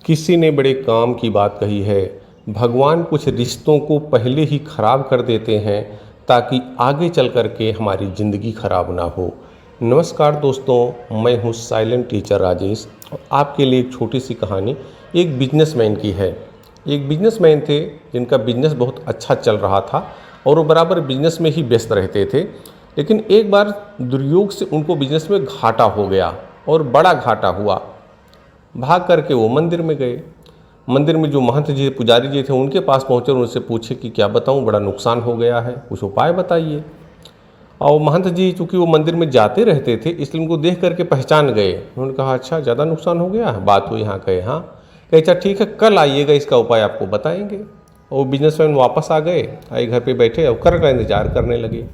किसी ने बड़े काम की बात कही है। भगवान कुछ रिश्तों को पहले ही खराब कर देते हैं ताकि आगे चल कर के हमारी ज़िंदगी खराब ना हो। नमस्कार दोस्तों, मैं हूँ साइलेंट टीचर राजेश और आपके लिए एक छोटी सी कहानी एक बिजनेसमैन की है। एक बिजनेसमैन थे जिनका बिजनेस बहुत अच्छा चल रहा था और वो बराबर बिजनेस में ही व्यस्त रहते थे। लेकिन एक बार दुर्योग से उनको बिजनेस में घाटा हो गया और बड़ा घाटा हुआ। भाग करके वो मंदिर में गए। मंदिर में जो महंत जी पुजारी जी थे उनके पास पहुँचे और उनसे पूछे कि क्या बताऊँ, बड़ा नुकसान हो गया है, कुछ उपाय बताइए। और महंत जी चूँकि वो मंदिर में जाते रहते थे इसलिए उनको देख करके पहचान गए। उन्होंने कहा अच्छा ज़्यादा नुकसान हो गया है, बात हुई, यहाँ गए, हाँ कहे अच्छा ठीक है, कल आइएगा, इसका उपाय आपको बताएंगे। और वो बिजनेसमैन वापस आ गए, आए घर पे बैठे और कर का इंतजार करने लगे।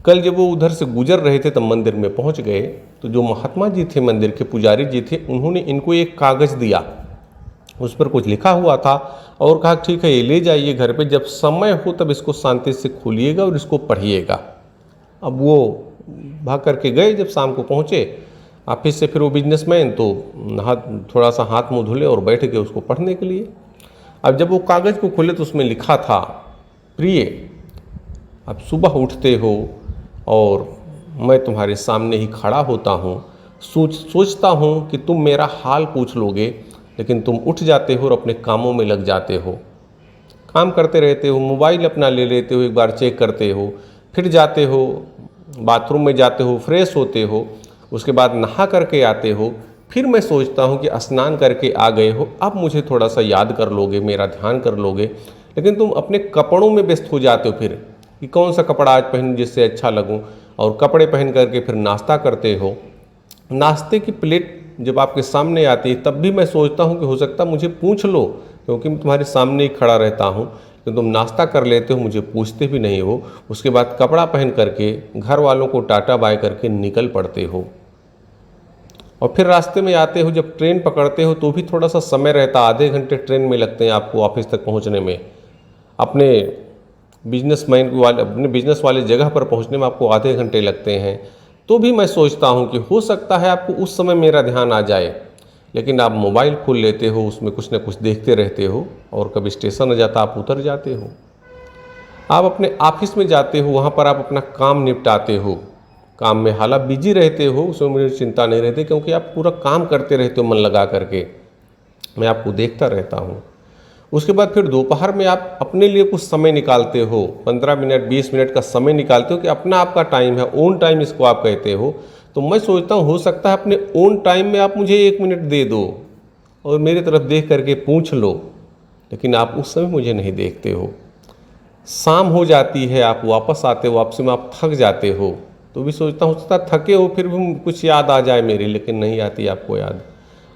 कल जब वो उधर से गुजर रहे थे तब मंदिर में पहुंच गए तो जो महात्मा जी थे, मंदिर के पुजारी जी थे, उन्होंने इनको एक कागज़ दिया। उस पर कुछ लिखा हुआ था और कहा ठीक है ये ले जाइए घर पे, जब समय हो तब इसको शांति से खोलिएगा और इसको पढ़िएगा। अब वो भाग करके गए। जब शाम को पहुँचे ऑफिस से फिर वो बिजनेसमैन तो थोड़ा सा हाथ मुँह धुले और बैठ गए उसको पढ़ने के लिए। अब जब वो कागज़ को खोले तो उसमें लिखा था, प्रिय अब सुबह उठते हो और मैं तुम्हारे सामने ही खड़ा होता हूँ, सोचता हूँ कि तुम मेरा हाल पूछ लोगे, लेकिन तुम उठ जाते हो और अपने कामों में लग जाते हो, काम करते रहते हो, मोबाइल अपना ले लेते हो, एक बार चेक करते हो, फिर जाते हो बाथरूम में, जाते हो फ्रेश होते हो, उसके बाद नहा करके आते हो, फिर मैं सोचता हूँ कि स्नान करके आ गए हो, अब मुझे थोड़ा सा याद कर लोगे, मेरा ध्यान कर लोगे, लेकिन तुम अपने कपड़ों में व्यस्त हो जाते हो फिर कि कौन सा कपड़ा आज पहनूं जिससे अच्छा लगूं, और कपड़े पहन करके फिर नाश्ता करते हो। नाश्ते की प्लेट जब आपके सामने आती है तब भी मैं सोचता हूं कि हो सकता मुझे पूछ लो, क्योंकि मैं तुम्हारे सामने ही खड़ा रहता हूं, कि तुम नाश्ता कर लेते हो, मुझे पूछते भी नहीं हो। उसके बाद कपड़ा पहन करके घर वालों को टाटा बाय करके निकल पड़ते हो। और फिर रास्ते में आते हो, जब ट्रेन पकड़ते हो तो भी थोड़ा सा समय रहता, आधे घंटे ट्रेन में लगते हैं आपको ऑफिस तक पहुँचने में। अपने अपने बिजनेस वाले जगह पर पहुंचने में आपको आधे घंटे लगते हैं। तो भी मैं सोचता हूं कि हो सकता है आपको उस समय मेरा ध्यान आ जाए, लेकिन आप मोबाइल खोल लेते हो, उसमें कुछ न कुछ देखते रहते हो और कभी स्टेशन आ जाता आप उतर जाते हो। आप अपने ऑफिस में जाते हो, वहाँ पर आप अपना काम निपटाते हो, काम में हालांकि बिजी रहते हो, उसमें मुझे चिंता नहीं रहती क्योंकि आप पूरा काम करते रहते हो मन लगा करके, मैं आपको देखता रहता हूँ। उसके बाद फिर दोपहर में आप अपने लिए कुछ समय निकालते हो, 15 मिनट 20 मिनट का समय निकालते हो कि अपना आपका टाइम है, ओन टाइम इसको आप कहते हो। तो मैं सोचता हूँ हो सकता है अपने ओन टाइम में आप मुझे 1 मिनट दे दो और मेरी तरफ देख करके पूछ लो, लेकिन आप उस समय मुझे नहीं देखते हो। शाम हो जाती है, आप वापस आते हो, वापसी में आप थक जाते हो, तो भी सोचता हूँ सकता थके हो फिर भी कुछ याद आ जाए मेरी, लेकिन नहीं आती आपको याद।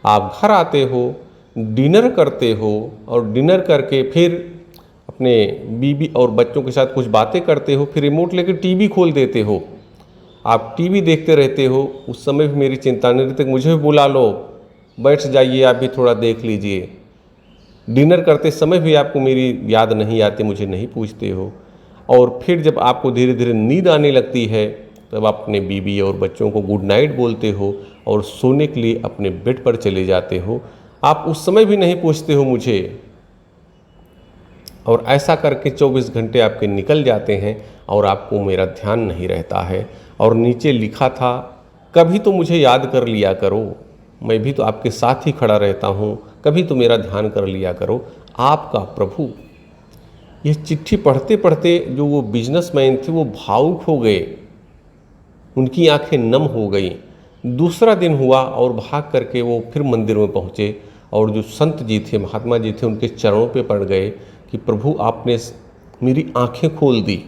आप घर आते हो, डिनर करते हो और डिनर करके फिर अपने बीवी और बच्चों के साथ कुछ बातें करते हो, फिर रिमोट लेकर टीवी खोल देते हो, आप टीवी देखते रहते हो। उस समय भी मेरी चिंता नहीं रहती, मुझे भी बुला लो, बैठ जाइए आप भी थोड़ा देख लीजिए। डिनर करते समय भी आपको मेरी याद नहीं आती, मुझे नहीं पूछते हो। और फिर जब आपको धीरे धीरे नींद आने लगती है तब आप अपने बीवी और बच्चों को गुड नाइट बोलते हो और सोने के लिए अपने बेड पर चले जाते हो। आप उस समय भी नहीं पूछते हो मुझे, और ऐसा करके 24 घंटे आपके निकल जाते हैं और आपको मेरा ध्यान नहीं रहता है। और नीचे लिखा था, कभी तो मुझे याद कर लिया करो, मैं भी तो आपके साथ ही खड़ा रहता हूँ, कभी तो मेरा ध्यान कर लिया करो, आपका प्रभु। ये चिट्ठी पढ़ते पढ़ते जो वो बिजनेसमैन थे वो भावुक हो गए, उनकी आंखें नम हो गई। दूसरा दिन हुआ और भाग करके वो फिर मंदिर में पहुँचे और जो संत जी थे, महात्मा जी थे, उनके चरणों पे पड़ गए कि प्रभु आपने मेरी आंखें खोल दी।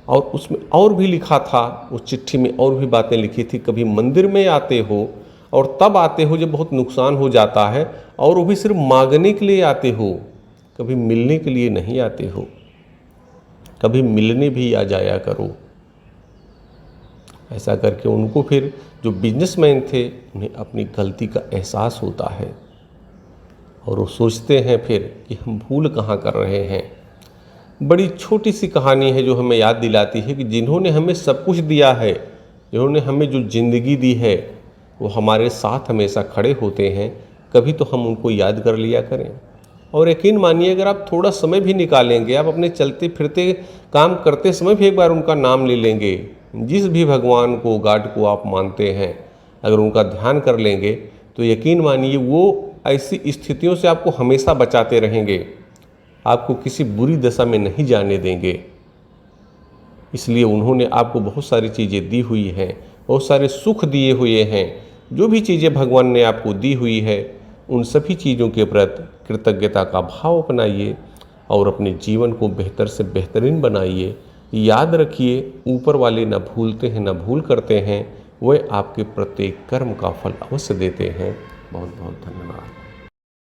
और उसमें और भी लिखा था, उस चिट्ठी में और भी बातें लिखी थी, कभी मंदिर में आते हो और तब आते हो जब बहुत नुकसान हो जाता है, और वो भी सिर्फ मांगने के लिए आते हो, कभी मिलने के लिए नहीं आते हो, कभी मिलने भी आ जाया करो। ऐसा करके उनको फिर जो बिजनेसमैन थे उन्हें अपनी गलती का एहसास होता है और वो सोचते हैं फिर कि हम भूल कहाँ कर रहे हैं। बड़ी छोटी सी कहानी है जो हमें याद दिलाती है कि जिन्होंने हमें सब कुछ दिया है, जिन्होंने हमें जो ज़िंदगी दी है, वो हमारे साथ हमेशा खड़े होते हैं, कभी तो हम उनको याद कर लिया करें। और यकीन मानिए, अगर आप थोड़ा समय भी निकालेंगे, आप अपने चलते फिरते काम करते समय भी एक बार उनका नाम ले लेंगे, जिस भी भगवान को, गॉड को आप मानते हैं, अगर उनका ध्यान कर लेंगे तो यकीन मानिए वो ऐसी स्थितियों से आपको हमेशा बचाते रहेंगे, आपको किसी बुरी दशा में नहीं जाने देंगे। इसलिए उन्होंने आपको बहुत सारी चीज़ें दी हुई हैं, बहुत सारे सुख दिए हुए हैं। जो भी चीज़ें भगवान ने आपको दी हुई है, उन सभी चीज़ों के प्रति कृतज्ञता का भाव अपनाइए और अपने जीवन को बेहतर से बेहतरीन बनाइए। याद रखिए, ऊपर वाले न भूलते हैं न भूल करते हैं, वह आपके प्रत्येक कर्म का फल अवश्य देते हैं। बहुत बहुत धन्यवाद।